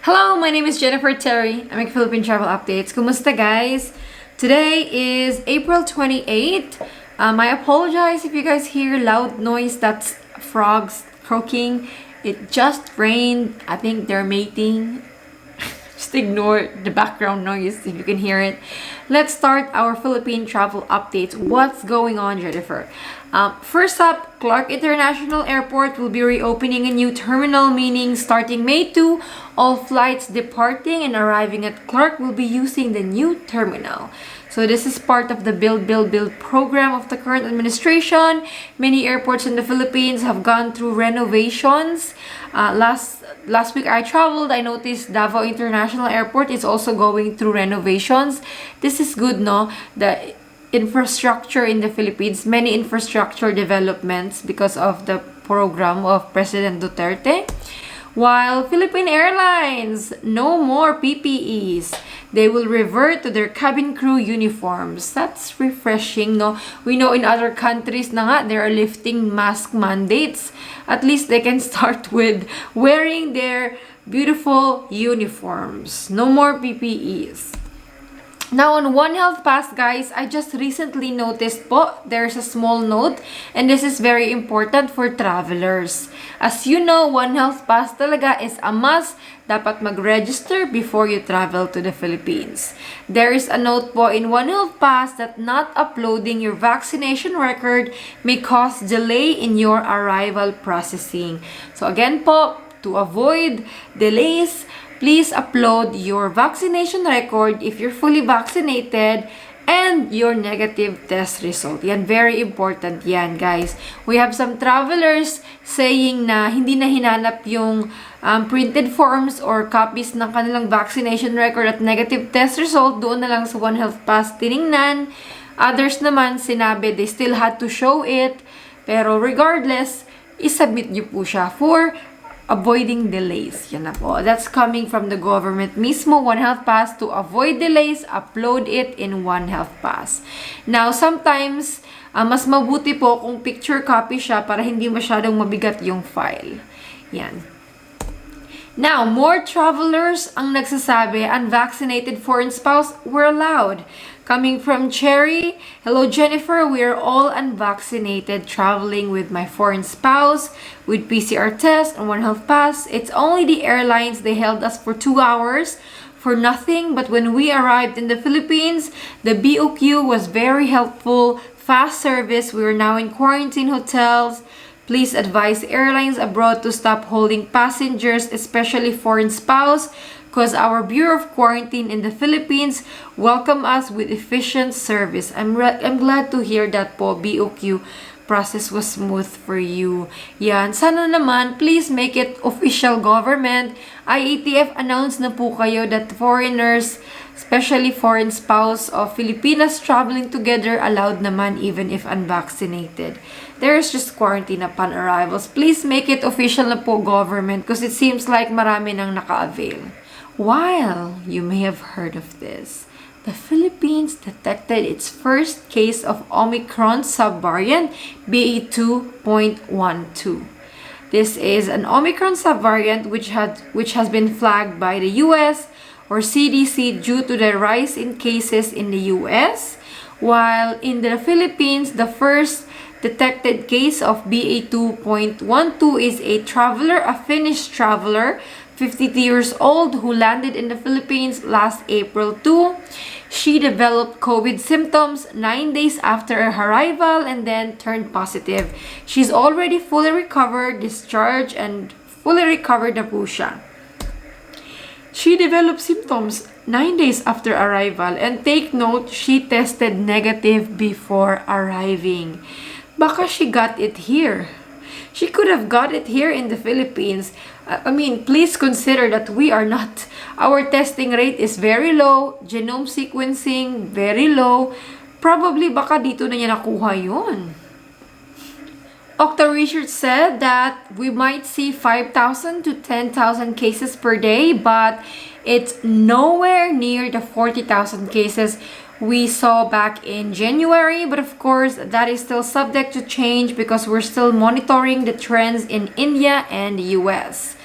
Hello, my name is Jennifer Terri. I'm a Philippine Travel Updates. Kumusta guys? Today is April 28th. I apologize if you guys hear loud noise. That's frogs croaking. It just rained. I think they're mating. Just ignore the background noise if you can hear it. Let's start our Philippine travel updates. What's going on, Jennifer? First up, Clark International Airport will be reopening a new terminal, meaning starting May 2, all flights departing and arriving at Clark will be using the new terminal. So this is part of the Build program of the current administration. Many airports in the Philippines have gone through renovations. Last week I traveled, I noticed Davao International Airport is also going through renovations. This is good, no? The infrastructure in the Philippines, many infrastructure developments because of the program of President Duterte. While Philippine Airlines, no more PPEs. They will revert to their cabin crew uniforms. That's refreshing, no? We know in other countries na nga, they are lifting mask mandates. At least they can start with wearing their beautiful uniforms. No more PPEs. Now on One Health Pass, guys, I just recently noticed po, there's a small note and this is very important for travelers. As you know, One Health Pass talaga is a must. Dapat mag-register before you travel to the Philippines. There is a note po in One Health Pass that not uploading your vaccination record may cause delay in your arrival processing. So again po, to avoid delays, please upload your vaccination record if you're fully vaccinated and your negative test result. Yan, very important yan, guys. We have some travelers saying na hindi na hinanap yung printed forms or copies ng kanilang vaccination record at negative test result. Doon na lang sa One Health Pass tiningnan. Others naman sinabi they still had to show it. Pero regardless, isubmit nyo po siya for avoiding delays. Yan na po. That's coming from the government mismo, One Health Pass. To avoid delays, upload it in One Health Pass. Now, sometimes, mas mabuti po kung picture copy siya para hindi masyadong mabigat yung file. Yan. Now, more travelers ang nagsasabi unvaccinated foreign spouse were allowed. Coming from Cherry, hello Jennifer, we are all unvaccinated traveling with my foreign spouse with PCR test and One Health Pass. It's only the airlines, they held us for 2 hours for nothing, but when we arrived in the Philippines, the BOQ was very helpful, fast service. We are now in quarantine hotels. Please advise airlines abroad to stop holding passengers, especially foreign spouse, because our Bureau of Quarantine in the Philippines welcome us with efficient service. I'm glad to hear that po, BOQ process was smooth for you. Yan. Sana naman, please make it official government. IATF announced na po kayo that foreigners, especially foreign spouse of Filipinas traveling together, allowed naman even if unvaccinated. There's just quarantine upon arrivals. Please make it official na po, government, because it seems like marami nang naka-avail. While you may have heard of this, the Philippines detected its first case of Omicron subvariant BA2.12. This is an Omicron subvariant which has been flagged by the US or CDC due to the rise in cases in the US, while in the Philippines, the first detected case of BA2.12 is a Finnish traveler, 52 years old, who landed in the Philippines last April 2. She developed COVID symptoms 9 days after her arrival and then turned positive. She's already fully recovered, discharged, and fully recovered na po siya. She developed symptoms 9 days after arrival, and take note, she tested negative before arriving. Baka she got it here. She could have got it here in the Philippines. I mean, please consider that we are not. Our testing rate is very low. Genome sequencing, very low. Probably baka dito na niya nakuha yun. Octa Research said that we might see 5,000 to 10,000 cases per day, but it's nowhere near the 40,000 cases we saw back in January. But of course, that is still subject to change because we're still monitoring the trends in India and the US.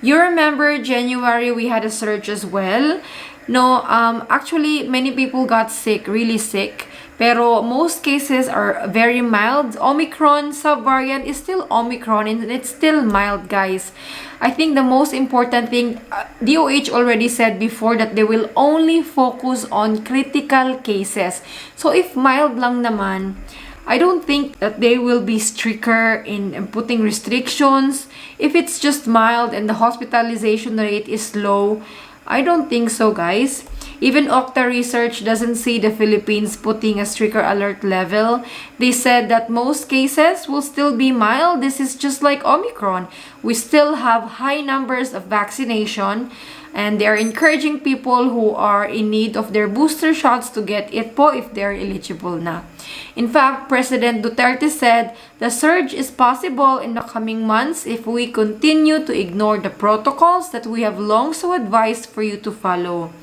You remember January we had a surge as well. No, actually many people got sick, really sick. Pero most cases are very mild. Omicron subvariant is still Omicron and it's still mild, guys. I think the most important thing, DOH already said before that they will only focus on critical cases. So if mild lang naman, I don't think that they will be stricter in putting restrictions. If it's just mild and the hospitalization rate is low, I don't think so, guys. Even Okta research doesn't see the Philippines putting a stricter alert level. They said that most cases will still be mild. This is just like Omicron. We still have high numbers of vaccination and they are encouraging people who are in need of their booster shots to get it po if they're eligible na. In fact, President Duterte said the surge is possible in the coming months if we continue to ignore the protocols that we have long so advised for you to follow.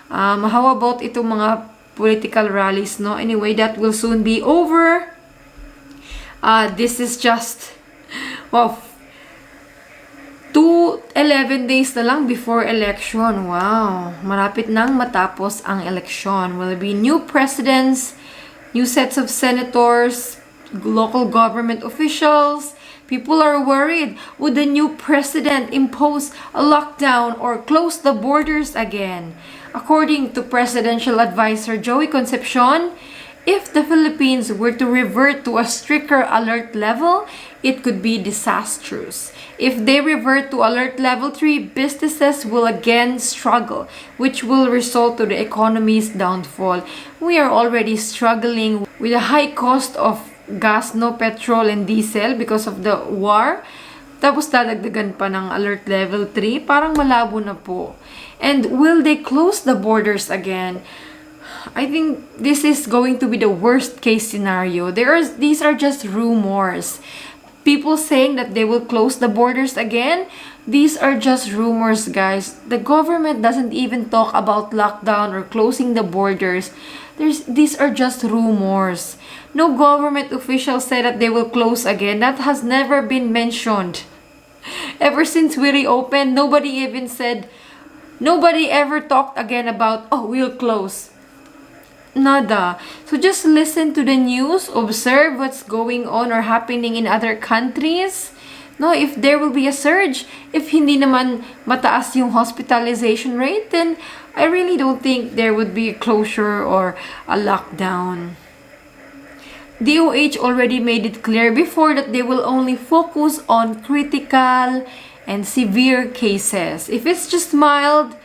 How about itong mga political rallies, no? Anyway, that will soon be over. This is just, well, 11 days na lang before election. Wow, malapit nang matapos ang election. Will be new presidents, new sets of senators, local government officials. People are worried, would the new president impose a lockdown or close the borders again? According to Presidential Advisor Joey Concepcion, if the Philippines were to revert to a stricter alert level, it could be disastrous. If they revert to alert level 3, businesses will again struggle, which will result to the economy's downfall. We are already struggling with a high cost of gas, no petrol and diesel because of the war. Tapos dadagdagan pa ng alert level 3, parang malabo na po. And will they close the borders again? I think this is going to be the worst case scenario. These are just rumors. People saying that they will close the borders again, these are just rumors, guys. The government doesn't even talk about lockdown or closing the borders. These are just rumors. No government official said that they will close again. That has never been mentioned. Ever since we reopened, nobody ever talked again about, oh, we'll close. Nada. So just listen to the news, observe what's going on or happening in other countries. No, if there will be a surge, if hindi naman mataas yung hospitalization rate, then I really don't think there would be a closure or a lockdown. DOH already made it clear before that they will only focus on critical and severe cases. If it's just mild,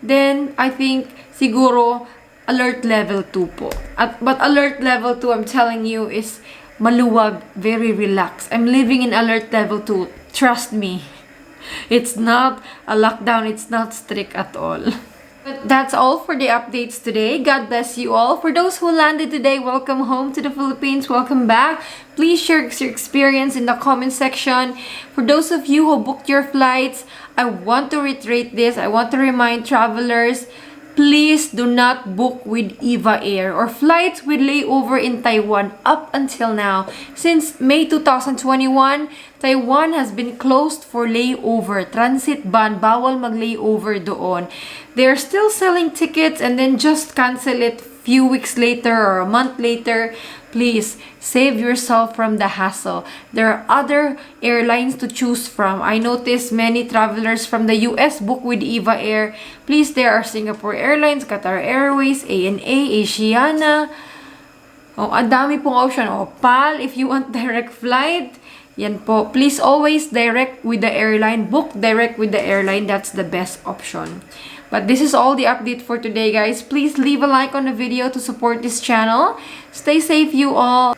then I think siguro alert level 2 po. But alert level 2, I'm telling you, is maluwag, very relaxed. I'm living in alert level 2. Trust me. It's not a lockdown. It's not strict at all. But that's all for the updates today. God bless you all. For those who landed today, welcome home to the Philippines. Welcome back. Please share your experience in the comment section. For those of you who booked your flights, I want to reiterate this. I want to remind travelers, please do not book with EVA Air or flights with layover in Taiwan up until now. Since May 2021, Taiwan has been closed for layover. Transit ban, bawal mag-layover doon. They're still selling tickets and then just cancel it few weeks later or a month later. Please save yourself from the hassle. There are other airlines to choose from. I noticed many travelers from the US book with EVA Air. Please, there are Singapore Airlines, Qatar Airways, ANA, Asiana. Oh, ang dami pong option. Oh, PAL, if you want direct flight. Yan po. Please always direct with the airline. Book direct with the airline. That's the best option. But this is all the update for today, guys. Please leave a like on the video to support this channel. Stay safe, you all.